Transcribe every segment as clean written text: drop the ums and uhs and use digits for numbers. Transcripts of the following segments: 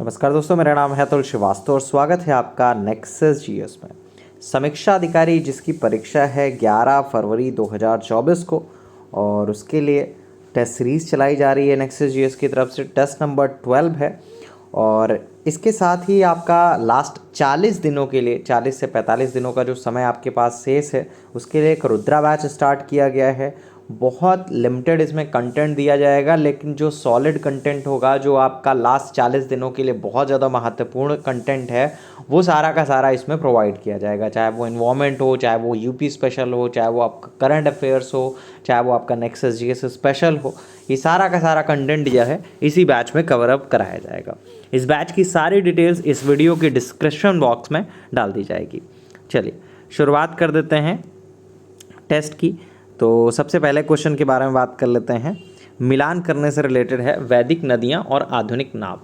नमस्कार दोस्तों, मेरा नाम है अतुल श्रीवास्तव और स्वागत है आपका नेक्सस जीएस में। समीक्षा अधिकारी जिसकी परीक्षा है 11 फरवरी 2024 को और उसके लिए टेस्ट सीरीज़ चलाई जा रही है नेक्सस जीएस की तरफ से। टेस्ट नंबर 12 है और इसके साथ ही आपका लास्ट 40 दिनों के लिए 40 से 45 दिनों का जो समय आपके पास शेष है उसके लिए एक रुद्रा बैच स्टार्ट किया गया है। बहुत लिमिटेड इसमें कंटेंट दिया जाएगा, लेकिन जो सॉलिड कंटेंट होगा, जो आपका लास्ट 40 दिनों के लिए बहुत ज़्यादा महत्वपूर्ण कंटेंट है, वो सारा का सारा इसमें प्रोवाइड किया जाएगा। चाहे वो इन्वायरमेंट हो, चाहे वो यूपी स्पेशल हो, चाहे वो आपका करंट अफेयर्स हो, चाहे वो आपका नेक्सस जीएस स्पेशल हो, ये सारा का सारा कंटेंट जो है इसी बैच में कवर अप कराया जाएगा। इस बैच की सारी डिटेल्स इस वीडियो के डिस्क्रिप्शन बॉक्स में डाल दी जाएगी। चलिए शुरुआत कर देते हैं टेस्ट की। तो सबसे पहले क्वेश्चन के बारे में बात कर लेते हैं। मिलान करने से रिलेटेड है वैदिक नदियाँ और आधुनिक नाव।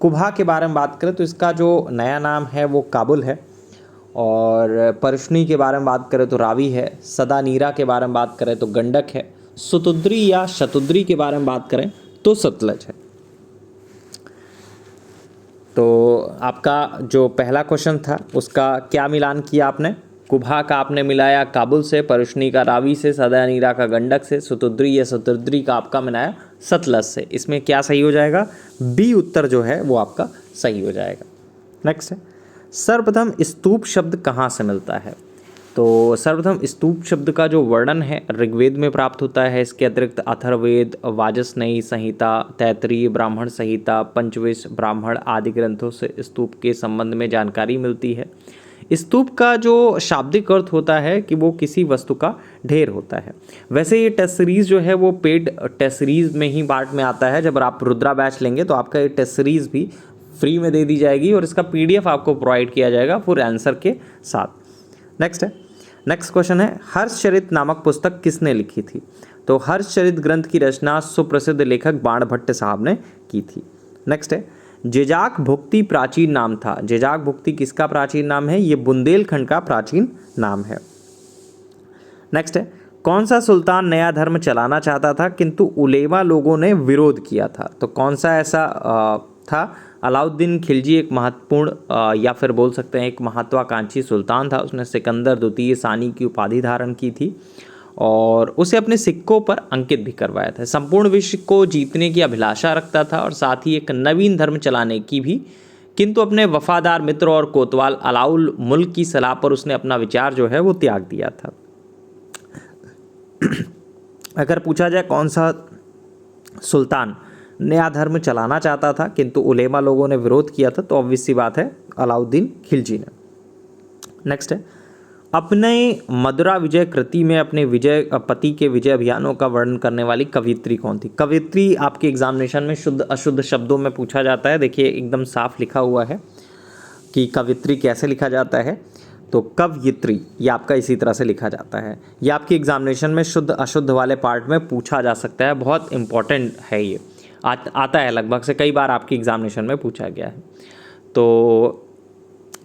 कुभा के बारे में बात करें तो इसका जो नया नाम है वो काबुल है, और परशुनी के बारे में बात करें तो रावी है, सदानीरा के बारे में बात करें तो गंडक है, सुतुद्री या शतुद्री के बारे में बात करें तो सतलज है। तो आपका जो पहला क्वेश्चन था उसका क्या मिलान किया आपने? कुभा का आपने मिलाया काबुल से, परशुनी का रावी से, सदानीरा का गंडक से, सुतुद्री या शतुद्री का आपका मिलाया सतलज से। इसमें क्या सही हो जाएगा? बी उत्तर जो है वो आपका सही हो जाएगा। नेक्स्ट है, सर्वप्रथम स्तूप शब्द कहाँ से मिलता है? तो सर्वप्रथम स्तूप शब्द का जो वर्णन है ऋग्वेद में प्राप्त होता है। इसके अतिरिक्त अथर्ववेद, वाजसनेयी संहिता, तैत्तिरीय ब्राह्मण संहिता, पंचविश ब्राह्मण आदि ग्रंथों से स्तूप के संबंध में जानकारी मिलती है। स्तूप का जो शाब्दिक अर्थ होता है कि वो किसी वस्तु का ढेर होता है। वैसे ये टेस्ट सीरीज़ जो है वो पेड टेस्ट सीरीज़ में ही पार्ट में आता है। जब आप रुद्रा बैच लेंगे तो आपका ये टेस्ट सीरीज़ भी फ्री में दे दी जाएगी और इसका पीडीएफ आपको प्रोवाइड किया जाएगा पूरे आंसर के साथ। नेक्स्ट क्वेश्चन है, हर्षचरित नामक पुस्तक किसने लिखी थी? तो हर्षचरित ग्रंथ की रचना सुप्रसिद्ध लेखक बाणभट्ट साहब ने की थी। नेक्स्ट है, जेजाक भुक्ति प्राचीन नाम था। जेजाक भुक्ति किसका प्राचीन नाम है? ये बुंदेलखंड का प्राचीन नाम है। नेक्स्ट है, कौन सा सुल्तान नया धर्म चलाना चाहता था किंतु उलेमा लोगों ने विरोध किया था? तो कौन सा ऐसा था? अलाउद्दीन खिलजी एक महत्वपूर्ण या फिर बोल सकते हैं एक महत्वाकांक्षी सुल्तान था। उसने सिकंदर द्वितीय सानी की उपाधि धारण की थी और उसे अपने सिक्कों पर अंकित भी करवाया था। संपूर्ण विश्व को जीतने की अभिलाषा रखता था और साथ ही एक नवीन धर्म चलाने की भी, किंतु अपने वफादार मित्र और कोतवाल अलाउल मुल्क की सलाह पर उसने अपना विचार जो है वो त्याग दिया था। अगर पूछा जाए कौन सा सुल्तान नया धर्म चलाना चाहता था किंतु उलेमा लोगों ने विरोध किया था, तो ऑब्वियस सी बात है अलाउद्दीन खिलजी ने। नेक्स्ट है, अपने मदुरा विजय कृति में अपने पति के विजय अभियानों का वर्णन करने वाली कवियत्री कौन थी? कवियत्री आपके एग्जामिनेशन में शुद्ध अशुद्ध शब्दों में पूछा जाता है। देखिए एकदम साफ लिखा हुआ है कि कवियत्री कैसे लिखा जाता है। तो कवयित्री ये आपका इसी तरह से लिखा जाता है। ये आपके एग्जामिनेशन में शुद्ध अशुद्ध वाले पार्ट में पूछा जा सकता है। बहुत इंपॉर्टेंट है ये, आता है लगभग से कई बार आपके एग्जामिनेशन में पूछा गया है। तो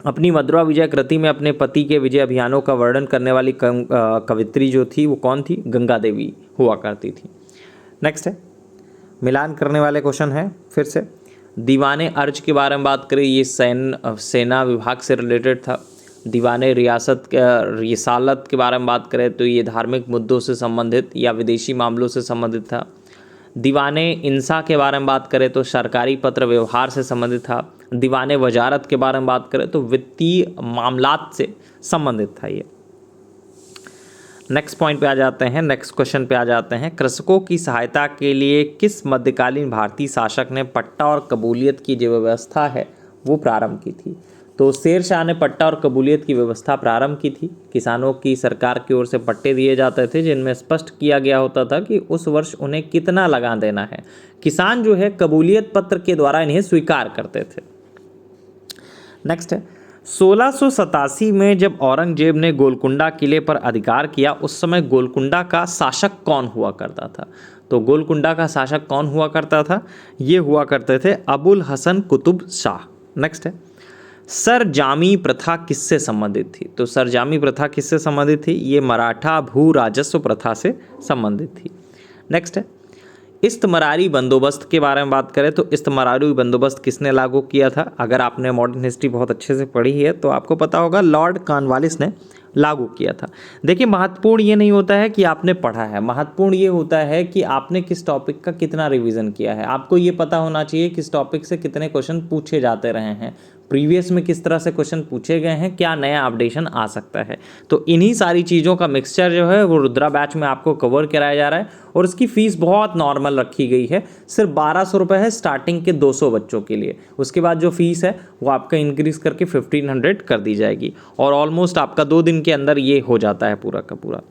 अपनी मदुरा विजय कृति में अपने पति के विजय अभियानों का वर्णन करने वाली कवित्री जो थी वो कौन थी? गंगा देवी हुआ करती थी। नेक्स्ट है, मिलान करने वाले क्वेश्चन है फिर से। दीवाने अर्ज के बारे में बात करें, ये सेना विभाग से रिलेटेड था। दीवाने रिसालत के बारे में बात करें तो ये धार्मिक मुद्दों से संबंधित या विदेशी मामलों से संबंधित था। दीवाने इंसा के बारे में बात करें तो सरकारी पत्र व्यवहार से संबंधित था। दीवाने वजारत के बारे में बात करें तो वित्तीय मामलात से संबंधित था ये। नेक्स्ट पॉइंट पे आ जाते हैं, नेक्स्ट क्वेश्चन पे आ जाते हैं। कृषकों की सहायता के लिए किस मध्यकालीन भारतीय शासक ने पट्टा और कबूलियत की जो व्यवस्था है वो प्रारंभ की थी? तो शेर शाह ने पट्टा और कबूलियत की व्यवस्था प्रारंभ की थी। किसानों की सरकार की ओर से पट्टे दिए जाते थे जिनमें स्पष्ट किया गया होता था कि उस वर्ष उन्हें कितना लगान देना है। किसान जो है कबूलियत पत्र के द्वारा इन्हें स्वीकार करते थे। नेक्स्ट है, 1687 में जब औरंगजेब ने गोलकुंडा किले पर अधिकार किया उस समय गोलकुंडा का शासक कौन हुआ करता था? तो गोलकुंडा का शासक कौन हुआ करता था? ये हुआ करते थे अबुल हसन कुतुब शाह। नेक्स्ट है, सरजामी प्रथा किससे संबंधित थी? तो सरजामी प्रथा किससे संबंधित थी? ये मराठा भू राजस्व प्रथा से संबंधित थी। नेक्स्ट है, इस्तमरारी बंदोबस्त के बारे में बात करें तो इस्तमरारी बंदोबस्त किसने लागू किया था? अगर आपने मॉडर्न हिस्ट्री बहुत अच्छे से पढ़ी है तो आपको पता होगा, लॉर्ड कॉर्नवालिस ने लागू किया था। देखिए, महत्वपूर्ण ये नहीं होता है कि आपने पढ़ा है, महत्वपूर्ण ये होता है कि आपने किस टॉपिक का कितना रिवीजन किया है। आपको ये पता होना चाहिए किस टॉपिक से कितने क्वेश्चन पूछे जाते रहे हैं, प्रीवियस में किस तरह से क्वेश्चन पूछे गए हैं, क्या नया अपडेशन आ सकता है। तो इन्हीं सारी चीज़ों का मिक्सचर जो है वो रुद्रा बैच में आपको कवर कराया जा रहा है और इसकी फ़ीस बहुत नॉर्मल रखी गई है, सिर्फ 1200 रुपये है स्टार्टिंग के 200 बच्चों के लिए। उसके बाद जो फीस है वो आपका इंक्रीज़ करके 1500 कर दी जाएगी और ऑलमोस्ट आपका 2 दिन के अंदर ये हो जाता है पूरा का पूरा।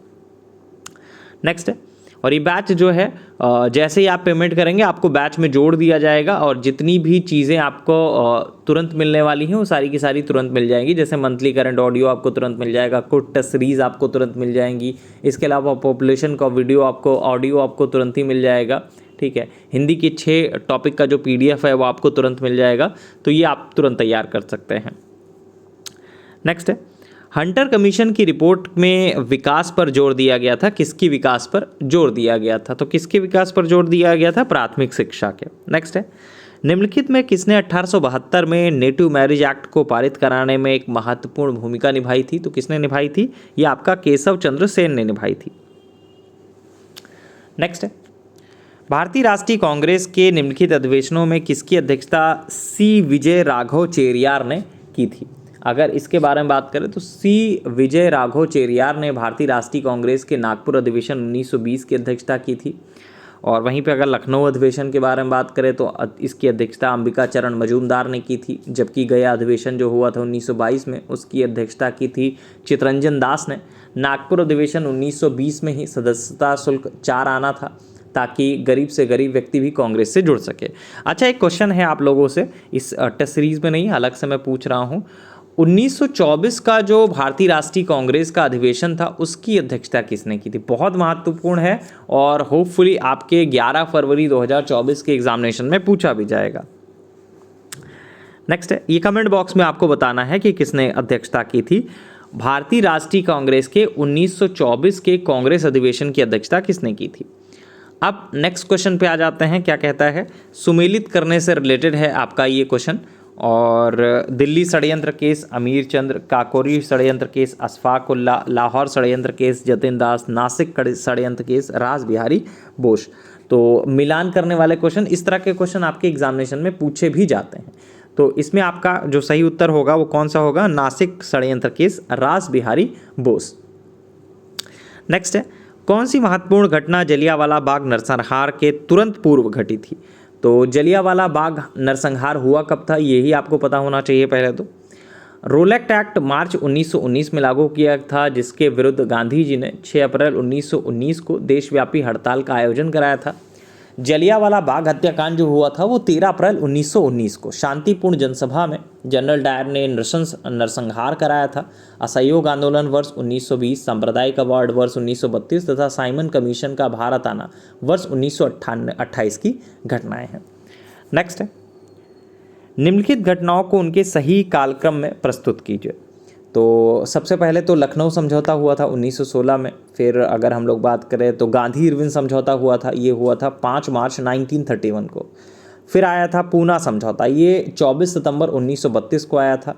नेक्स्ट है, और ये बैच जो है जैसे ही आप पेमेंट करेंगे आपको बैच में जोड़ दिया जाएगा और जितनी भी चीज़ें आपको तुरंत मिलने वाली हैं वो सारी की सारी तुरंत मिल जाएंगी। जैसे मंथली करंट ऑडियो आपको तुरंत मिल जाएगा, कुछ टेस्ट सीरीज़ आपको तुरंत मिल जाएंगी, इसके अलावा पॉपुलेशन का वीडियो आपको ऑडियो आपको तुरंत ही मिल जाएगा। ठीक है, हिंदी की 6 टॉपिक का जो PDF है वो आपको तुरंत मिल जाएगा, तो ये आप तुरंत तैयार कर सकते हैं। नेक्स्ट है, हंटर कमीशन की रिपोर्ट में विकास पर जोर दिया गया था। किसकी विकास पर जोर दिया गया था? तो किसके विकास पर जोर दिया गया था? प्राथमिक शिक्षा के। नेक्स्ट है, निम्नलिखित में किसने 1872 में नेटिव मैरिज एक्ट को पारित कराने में एक महत्वपूर्ण भूमिका निभाई थी? तो किसने निभाई थी? ये आपका केशव चंद्र सेन ने निभाई थी। नेक्स्ट है, भारतीय राष्ट्रीय कांग्रेस के निम्नलिखित अधिवेशनों में किसकी अध्यक्षता सी विजय राघव चेरियार ने की थी? अगर इसके बारे में बात करें तो सी विजय राघव चेरियार ने भारतीय राष्ट्रीय कांग्रेस के नागपुर अधिवेशन 1920 की अध्यक्षता की थी। और वहीं पे अगर लखनऊ अधिवेशन के बारे में बात करें तो इसकी अध्यक्षता अंबिका चरण मजूमदार ने की थी, जबकि गया अधिवेशन जो हुआ था 1922 में उसकी अध्यक्षता की थी चितरंजन दास ने। नागपुर अधिवेशन 1920 में ही सदस्यता शुल्क 4 आना था ताकि गरीब से गरीब व्यक्ति भी कांग्रेस से जुड़ सके। अच्छा, एक क्वेश्चन है आप लोगों से, इस टेस्ट सीरीज में नहीं, अलग से मैं पूछ रहा हूँ, 1924 का जो भारतीय राष्ट्रीय कांग्रेस का अधिवेशन था उसकी अध्यक्षता किसने की थी? बहुत महत्वपूर्ण है और होपफुली आपके 11 फरवरी 2024 के एग्जामिनेशन में पूछा भी जाएगा। नेक्स्ट है, ये कमेंट बॉक्स में आपको बताना है कि किसने अध्यक्षता की थी। भारतीय राष्ट्रीय कांग्रेस के 1924 के कांग्रेस अधिवेशन की अध्यक्षता किसने की थी? अब नेक्स्ट क्वेश्चन पे आ जाते हैं। क्या कहता है? सुमेलित करने से रिलेटेड है आपका ये क्वेश्चन। और दिल्ली षड्यंत्र केस अमीर चंद्र, काकोरी षड्यंत्र केस अशफाक उल्ला, लाहौर षड्यंत्र केस जतिन दास, नासिक षड्यंत्र केस रास बिहारी बोस। तो मिलान करने वाले क्वेश्चन, इस तरह के क्वेश्चन आपके एग्जामिनेशन में पूछे भी जाते हैं। तो इसमें आपका जो सही उत्तर होगा वो कौन सा होगा? नासिक षड्यंत्र केस रास बिहारी बोस। नेक्स्ट है, कौन सी महत्वपूर्ण घटना जलियांवाला बाग नरसंहार के तुरंत पूर्व घटी थी? तो जलियांवाला बाग नरसंहार हुआ कब था, ये ही आपको पता होना चाहिए पहले तो। रोलेक्ट एक्ट मार्च 1919 में लागू किया था, जिसके विरुद्ध गांधी जी ने 6 अप्रैल 1919 को देशव्यापी हड़ताल का आयोजन कराया था। जलियांवाला बाग हत्याकांड जो हुआ था वो 13 अप्रैल 1919 को शांतिपूर्ण जनसभा में जनरल डायर ने नरसंहार कराया था। असहयोग आंदोलन वर्ष 1920, सांप्रदायिक अवार्ड वर्ष 1932 तथा साइमन कमीशन का भारत आना वर्ष 1928 की घटनाएं हैं। नेक्स्ट है, निम्नलिखित घटनाओं को उनके सही कालक्रम में प्रस्तुत कीजिए। तो सबसे पहले तो लखनऊ समझौता हुआ था 1916 में। फिर अगर हम लोग बात करें तो गांधी इरविन समझौता हुआ था, ये हुआ था 5 मार्च 1931 को। फिर आया था पूना समझौता, ये 24 सितंबर 1932 को आया था।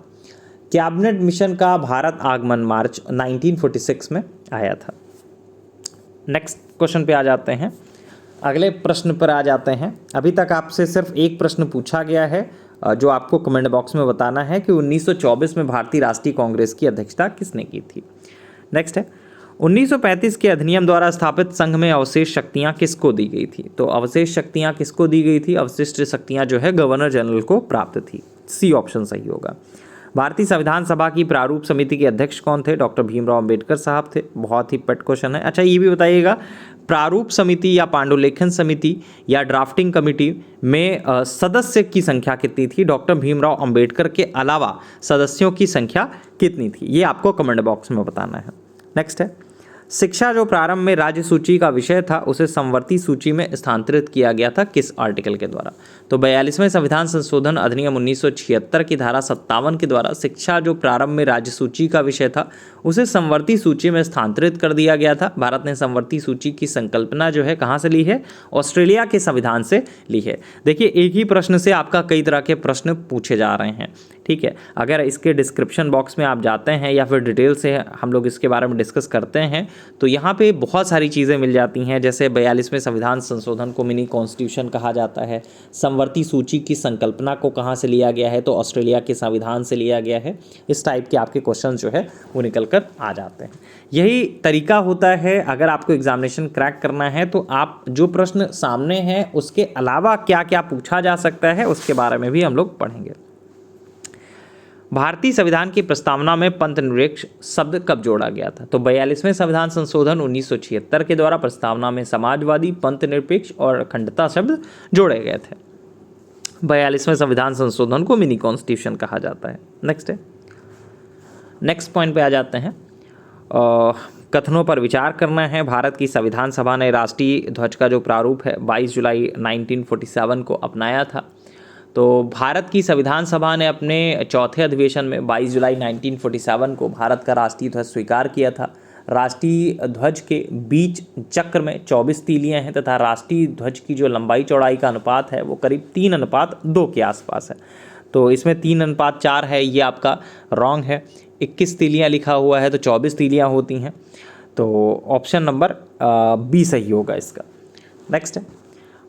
कैबिनेट मिशन का भारत आगमन मार्च 1946 में आया था। नेक्स्ट क्वेश्चन पे आ जाते हैं, अगले प्रश्न पर आ जाते हैं। अभी तक आपसे सिर्फ एक प्रश्न पूछा गया है जो आपको कमेंट बॉक्स में बताना है कि 1924 में भारतीय राष्ट्रीय कांग्रेस की अध्यक्षता किसने की थी। नेक्स्ट है, 1935 के अधिनियम द्वारा स्थापित संघ में अवशेष शक्तियां किसको दी गई थी? तो अवशेष शक्तियां किसको दी गई थी? अवशिष्ट शक्तियां जो है गवर्नर जनरल को प्राप्त थी। सी ऑप्शन सही होगा। भारतीय संविधान सभा की प्रारूप समिति के अध्यक्ष कौन थे? डॉक्टर भीमराव अंबेडकर साहब थे। बहुत ही पेट क्वेश्चन है। अच्छा, ये भी बताइएगा, प्रारूप समिति या पांडुलेखन समिति या ड्राफ्टिंग कमेटी में सदस्य की संख्या कितनी थी? डॉक्टर भीमराव अंबेडकर के अलावा सदस्यों की संख्या कितनी थी? ये आपको कमेंट बॉक्स में बताना है। नेक्स्ट है, शिक्षा जो प्रारंभ में राज्य सूची का विषय था उसे समवर्ती सूची में स्थानांतरित किया गया था किस आर्टिकल के द्वारा? तो 42वें संविधान संशोधन अधिनियम 1976 की धारा 57 के द्वारा शिक्षा जो प्रारंभ में राज्य सूची का विषय था उसे समवर्ती सूची में स्थानांतरित कर दिया गया था। भारत ने समवर्ती सूची की संकल्पना जो है कहाँ से ली है? ऑस्ट्रेलिया के संविधान से ली है। देखिए, एक ही प्रश्न से आपका कई तरह के प्रश्न पूछे जा रहे हैं, ठीक है। अगर इसके डिस्क्रिप्शन बॉक्स में आप जाते हैं या फिर डिटेल से हम लोग इसके बारे में डिस्कस करते हैं तो यहाँ पे बहुत सारी चीज़ें मिल जाती हैं। जैसे 42वें संविधान संशोधन को मिनी कॉन्स्टिट्यूशन कहा जाता है। समवर्ती सूची की संकल्पना को कहाँ से लिया गया है? तो ऑस्ट्रेलिया के संविधान से लिया गया है। इस टाइप के आपके क्वेश्चन जो है वो निकल कर आ जाते हैं। यही तरीका होता है अगर आपको एग्जामिनेशन क्रैक करना है तो आप जो प्रश्न सामने हैं उसके अलावा क्या क्या पूछा जा सकता है उसके बारे में भी हम लोग पढ़ेंगे। भारतीय संविधान की प्रस्तावना में पंथनिरपेक्ष शब्द कब जोड़ा गया था? तो 42वें संविधान संशोधन 1976 के द्वारा प्रस्तावना में समाजवादी, पंथनिरपेक्ष और अखंडता शब्द जोड़े गए थे। 42वें संविधान संशोधन को मिनी कॉन्स्टिट्यूशन कहा जाता है। नेक्स्ट पॉइंट पे आ जाते हैं। कथनों पर विचार करना है। भारत की संविधान सभा ने राष्ट्रीय ध्वज का जो प्रारूप है 22 जुलाई 1947 को अपनाया था। तो भारत की संविधान सभा ने अपने चौथे अधिवेशन में 22 जुलाई 1947 को भारत का राष्ट्रीय ध्वज स्वीकार किया था। राष्ट्रीय ध्वज के बीच चक्र में 24 तीलियां हैं तथा राष्ट्रीय ध्वज की जो लंबाई चौड़ाई का अनुपात है वो करीब 3:2 के आसपास है। तो इसमें 3:4 है, ये आपका रॉन्ग है। 21 तीलियां लिखा हुआ है तो 24 तीलियां होती हैं। तो ऑप्शन नंबर बी सही होगा इसका। नेक्स्ट है,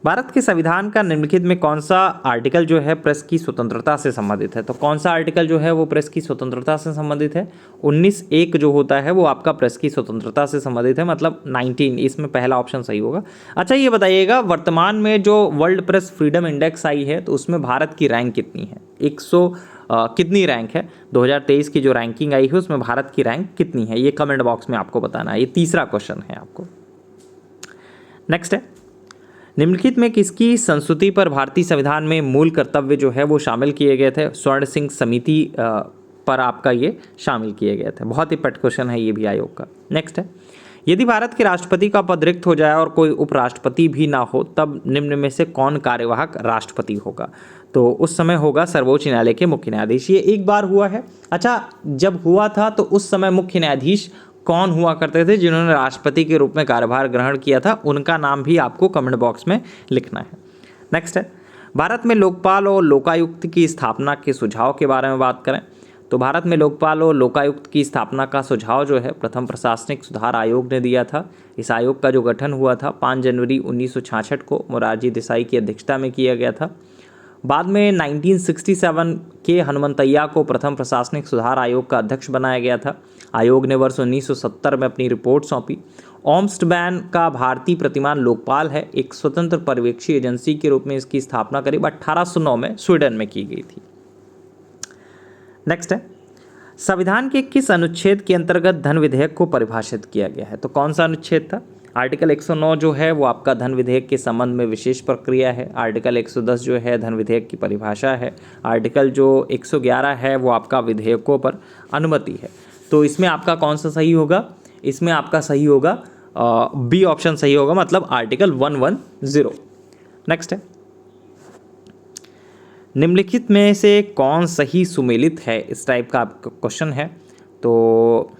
भारत के संविधान का निम्नलिखित में कौन सा आर्टिकल जो है प्रेस की स्वतंत्रता से संबंधित है? तो कौन सा आर्टिकल जो है वो प्रेस की स्वतंत्रता से संबंधित है? 19(1) जो होता है वो आपका प्रेस की स्वतंत्रता से संबंधित है, मतलब 19, इसमें पहला ऑप्शन सही होगा। अच्छा, ये बताइएगा वर्तमान में जो वर्ल्ड प्रेस फ्रीडम इंडेक्स आई है तो उसमें भारत की रैंक कितनी है? 100 कितनी रैंक है? 2023 की जो रैंकिंग आई है उसमें भारत की रैंक कितनी है? ये कमेंट बॉक्स में आपको बताना है। ये तीसरा क्वेश्चन है आपको। नेक्स्ट है, निम्नलिखित में किसकी संस्तुति पर भारतीय संविधान में मूल कर्तव्य जो है वो शामिल किए गए थे? स्वर्ण सिंह समिति पर आपका ये शामिल किए गए थे। बहुत ही पेट क्वेश्चन है ये भी आयोग का। नेक्स्ट है, यदि भारत के राष्ट्रपति का पद रिक्त हो जाए और कोई उपराष्ट्रपति भी ना हो तब निम्न में से कौन कार्यवाहक राष्ट्रपति होगा? तो उस समय होगा सर्वोच्च न्यायालय के मुख्य न्यायाधीश। ये एक बार हुआ है। अच्छा, जब हुआ था तो उस समय मुख्य न्यायाधीश कौन हुआ करते थे जिन्होंने राष्ट्रपति के रूप में कार्यभार ग्रहण किया था? उनका नाम भी आपको कमेंट बॉक्स में लिखना है। नेक्स्ट है, भारत में लोकपाल और लोकायुक्त की स्थापना के सुझाव के बारे में बात करें तो भारत में लोकपाल और लोकायुक्त की स्थापना का सुझाव जो है प्रथम प्रशासनिक सुधार आयोग ने दिया था। इस आयोग का जो गठन हुआ था 5 जनवरी 1966 को मोरारजी देसाई की अध्यक्षता में किया गया था। बाद में 1967 के हनुमंतैया को प्रथम प्रशासनिक सुधार आयोग का अध्यक्ष बनाया गया था। आयोग ने वर्ष 1970 में अपनी रिपोर्ट सौंपी। ओम्स्टबैन का भारतीय प्रतिमान लोकपाल है। एक स्वतंत्र पर्यवेक्षी एजेंसी के रूप में इसकी स्थापना करीब 1809 में स्वीडन में की गई थी। नेक्स्ट है, संविधान के किस अनुच्छेद के अंतर्गत धन विधेयक को परिभाषित किया गया है? तो कौन सा अनुच्छेद था? आर्टिकल 109 जो है वो आपका धन विधेयक के संबंध में विशेष प्रक्रिया है। आर्टिकल 110 जो है धन विधेयक की परिभाषा है। आर्टिकल जो 111 है वो आपका विधेयकों पर अनुमति है। तो इसमें आपका कौन सा सही होगा? इसमें आपका सही होगा बी ऑप्शन सही होगा, मतलब आर्टिकल 110। नेक्स्ट है, निम्नलिखित में से कौन सही सुमेलित है? इस टाइप का आपका क्वेश्चन है। तो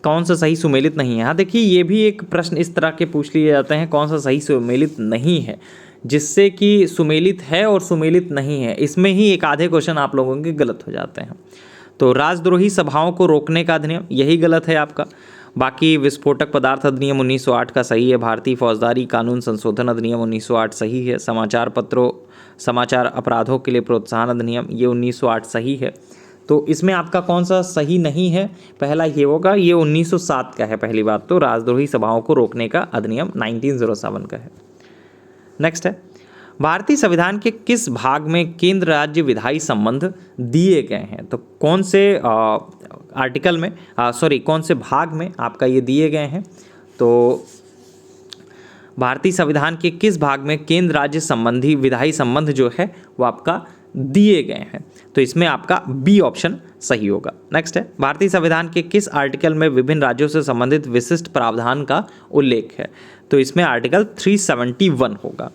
कौन सा सही सुमेलित नहीं है? हाँ देखिए, ये भी एक प्रश्न इस तरह के पूछ लिए जाते हैं, कौन सा सही सुमेलित नहीं है, जिससे कि सुमेलित है और सुमेलित नहीं है, इसमें ही एक आधे क्वेश्चन आप लोगों के गलत हो जाते हैं। तो राजद्रोही सभाओं को रोकने का अधिनियम, यही गलत है आपका। बाकी विस्फोटक पदार्थ अधिनियम 1908 का सही है। भारतीय फौजदारी कानून संशोधन अधिनियम 1908 सही है। समाचार अपराधों के लिए प्रोत्साहन अधिनियम, ये 1908 सही है। तो इसमें आपका कौन सा सही नहीं है? पहला ये होगा, ये 1907 का है। पहली बात तो राजद्रोही सभाओं को रोकने का अधिनियम 1907 का है। नेक्स्ट है, भारतीय संविधान के किस भाग में केंद्र राज्य विधायी संबंध दिए गए हैं? तो कौन से आर्टिकल में कौन से भाग में आपका ये दिए गए हैं? तो भारतीय संविधान के किस भाग में केंद्र राज्य संबंधी विधायी संबंध जो है वो आपका दिए गए हैं। तो इसमें आपका बी ऑप्शन सही होगा। नेक्स्ट है, भारतीय संविधान के किस आर्टिकल में विभिन्न राज्यों से संबंधित विशिष्ट प्रावधान का उल्लेख है? तो इसमें आर्टिकल 371 होगा।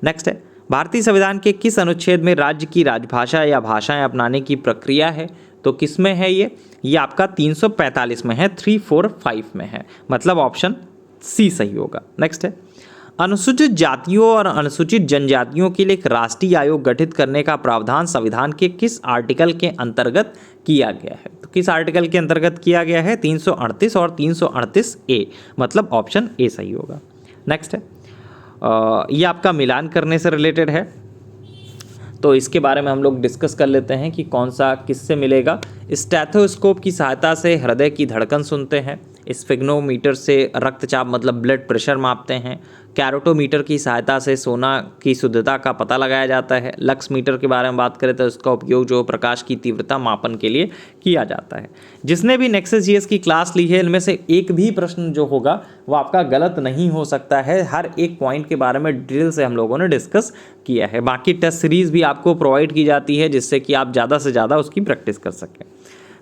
नेक्स्ट है, भारतीय संविधान के किस अनुच्छेद में राज्य की राजभाषा या भाषाएं अपनाने की प्रक्रिया है? तो किस में है ये आपका 345 में है, 345 में है, मतलब ऑप्शन सी सही होगा। नेक्स्ट है, अनुसूचित जातियों और अनुसूचित जनजातियों के लिए एक राष्ट्रीय आयोग गठित करने का प्रावधान संविधान के किस आर्टिकल के अंतर्गत किया गया है? तो किस आर्टिकल के अंतर्गत किया गया है? 338 और 338 ए, मतलब ऑप्शन ए सही होगा। नेक्स्ट है, ये आपका मिलान करने से रिलेटेड है, तो इसके बारे में हम लोग डिस्कस कर लेते हैं कि कौन सा किससे मिलेगा। स्टेथोस्कोप की सहायता से हृदय की धड़कन सुनते हैं, स्फिग्नोमीटर से रक्तचाप मतलब ब्लड प्रेशर मापते हैं, कैरोटोमीटर की सहायता से सोना की शुद्धता का पता लगाया जाता है, लक्स मीटर के बारे में बात करें तो इसका उपयोग जो प्रकाश की तीव्रता मापन के लिए किया जाता है। जिसने भी नेक्सस जीएस की क्लास ली है, इनमें से एक भी प्रश्न जो होगा वो आपका गलत नहीं हो सकता है। हर एक पॉइंट के बारे में डिटेल से हम लोगों ने डिस्कस किया है। बाकी टेस्ट सीरीज भी आपको प्रोवाइड की जाती है जिससे कि आप ज़्यादा से ज़्यादा उसकी प्रैक्टिस कर सकें।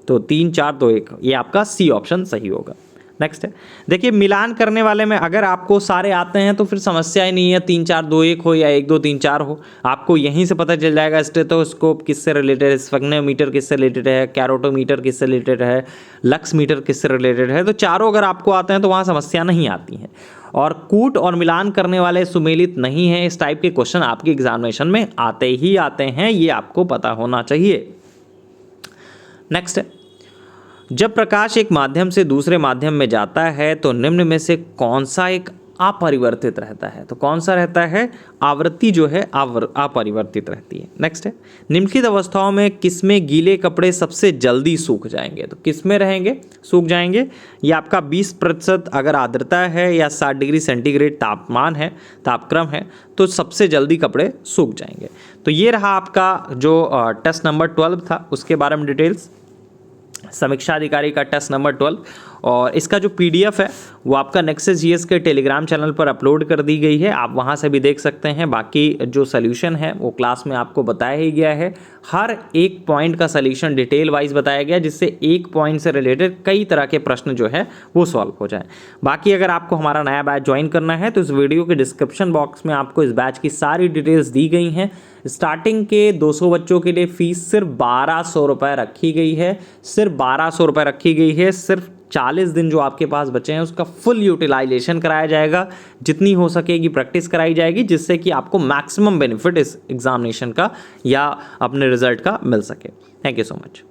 तो 3 4 2 1 ये आपका सी ऑप्शन सही होगा। नेक्स्ट है, देखिए मिलान करने वाले में अगर आपको सारे आते हैं तो फिर समस्या ही नहीं है, 3 4 2 1 हो या 1 2 3 4 हो, आपको यहीं से पता चल जाएगा स्टेथोस्कोप किससे रिलेटेड है, स्फिग्नोमीटर किससे रिलेटेड है, कैरोटोमीटर किससे रिलेटेड है, लक्स मीटर किससे रिलेटेड है। तो चारों अगर आपको आते हैं तो वहाँ समस्या नहीं आती है। और कूट और मिलान करने वाले सुमेलित नहीं है, इस टाइप के क्वेश्चन आपके एग्जामिनेशन में आते ही आते हैं, ये आपको पता होना चाहिए। नेक्स्ट है, जब प्रकाश एक माध्यम से दूसरे माध्यम में जाता है तो निम्न में से कौन सा एक अपरिवर्तित रहता है? तो कौन सा रहता है? आवृत्ति जो है अपरिवर्तित रहती है। नेक्स्ट है, निम्नलिखित अवस्थाओं में किसमें गीले कपड़े सबसे जल्दी सूख जाएंगे? तो किसमें रहेंगे सूख जाएंगे? ये आपका 20% अगर आर्द्रता है या 60 डिग्री सेंटीग्रेड तापमान है, तापक्रम है, तो सबसे जल्दी कपड़े सूख जाएंगे। तो ये रहा आपका जो टेस्ट नंबर 12 था, उसके बारे में डिटेल्स, समीक्षा अधिकारी का टेस्ट नंबर 12, और इसका जो पीडीएफ है वो आपका नेक्सस जीएस के टेलीग्राम चैनल पर अपलोड कर दी गई है, आप वहां से भी देख सकते हैं। बाकी जो सोल्यूशन है वो क्लास में आपको बताया ही गया है, हर एक पॉइंट का सोल्यूशन डिटेल वाइज बताया गया जिससे एक पॉइंट से रिलेटेड कई तरह के प्रश्न जो है वो सॉल्व हो जाए। बाकी अगर आपको हमारा नया बैच ज्वाइन करना है तो इस वीडियो के डिस्क्रिप्शन बॉक्स में आपको इस बैच की सारी डिटेल्स दी गई हैं। स्टार्टिंग के 200 बच्चों के लिए फीस सिर्फ 1200 रुपये रखी गई है, सिर्फ 1200 रुपये रखी गई है। सिर्फ 40 दिन जो आपके पास बचे हैं उसका फुल यूटिलाइजेशन कराया जाएगा, जितनी हो सकेगी प्रैक्टिस कराई जाएगी, जिससे कि आपको मैक्सिमम बेनिफिट इस एग्जामिनेशन का या अपने रिजल्ट का मिल सके। Thank you so much.